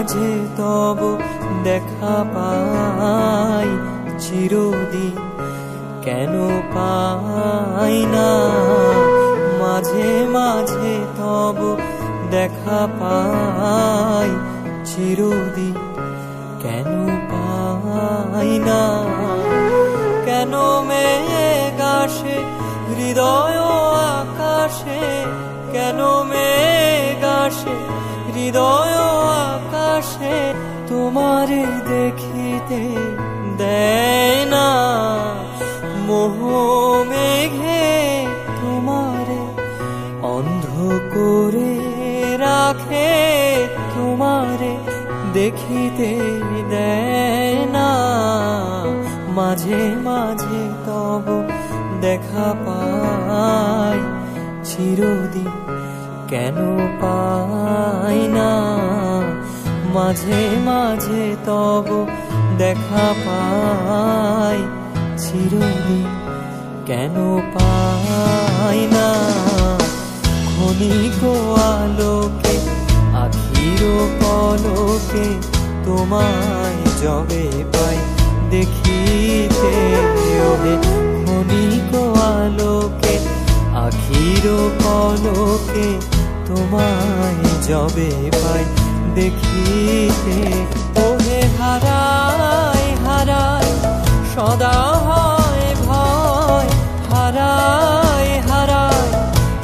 মাঝে তব দেখা পাই চিরদিন কেন পাই না মাঝে মাঝে তব দেখা পাই চিরদিন কেন পাই না কেন মেঘ আসে হৃদয় আকাশে কেন মেঘ আসে হৃদয় আকাশে তোমারে দেখিতে দেয় না মোহ মেঘে তোমারে অন্ধ করে রাখে তোমারে দেখিতে দেয় না মাঝে মাঝে তব দেখা পাই চিরদিন কেন পাই না মাঝে মাঝে তব দেখা পাই চিরদিন কেন পাই না ক্ষণিক আলোকে আখির পলকে তোমায় যবে পাই দেখিতে ওহে ক্ষণিক আলোকে আখির পলকে তোমায় যবে পাই দেখিতে ওহে হারাই হারাই সদা হয় ভয় হারাই হারাই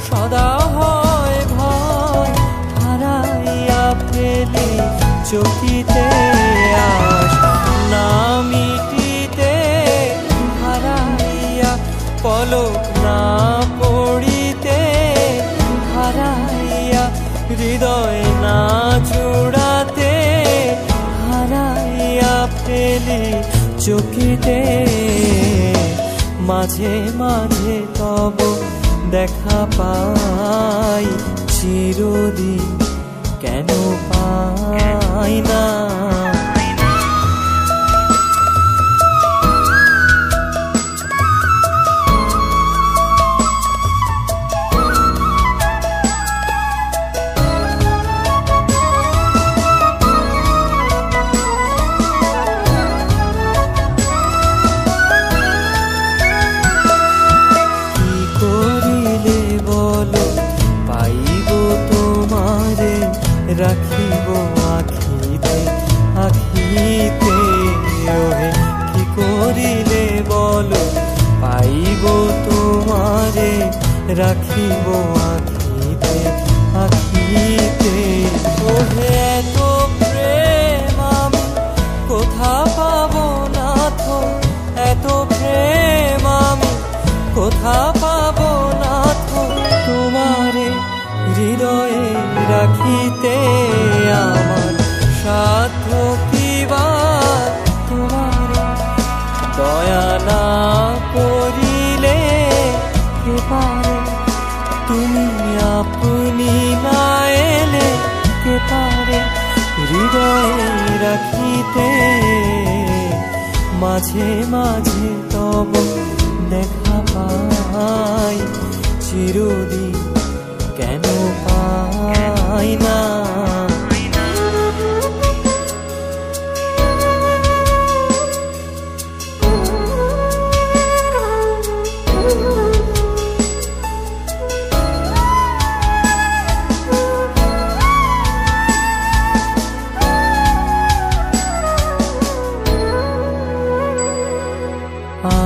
সদা হয় ভয় হারাইয়া ফেলি চকিতে আস না মিটিতে হারাইয়া পলক না পড়িতে হারাইয়া হৃদয় না জোড়াতে হারাইয়া ফেলি চকিতে মাঝে মাঝে তব দেখা পাই চিরদিন কেন পাই না রাখিব আখিতে আখিতে ওহে কি করিলে বলো পাইব তোমারে রাখিব আখিতে আখিতে ওহে এত প্রেম আমি কোথা পাবো না তো এত প্রেম আমি কোথা পাবো না তো তোমারে হৃদয়ে রাখিতে আমার সাধ্য কিবা তোমার দয়া না করিলে কে পারে তুমি আপনি না এলে কে পারে হৃদয়ে রাখিতে মাঝে মাঝে তব দেখা পাই চিরদিন কেন পাই না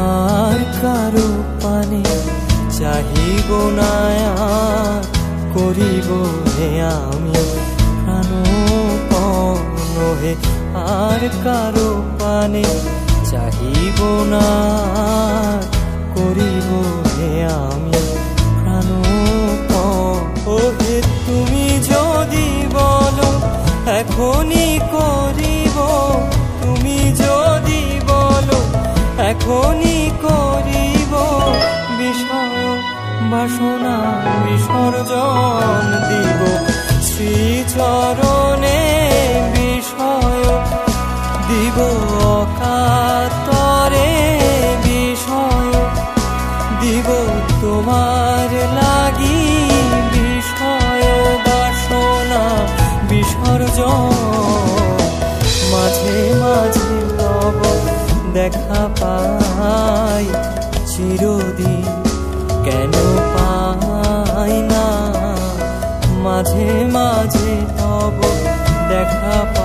আর কারো পানে চাহিব না করিব হে আমি প্রাণপণ হে আর কারো পানে চাহিব না করিব হে আমি প্রাণপণ ওহে তুমি যদি বলো এখনই করিব তুমি যদি বলো এখনই করিব বিষয় বাসনা বিসর্জন দিব শ্রীচরণে বিষয় দিব অকাতরে বিষয় দিব তোমার লাগি বিষয় বাসনা বিসর্জন মাঝে মাঝে তব দেখা পাই চিরদিন কেন পাই না মাঝে মাঝে তব দেখা পাই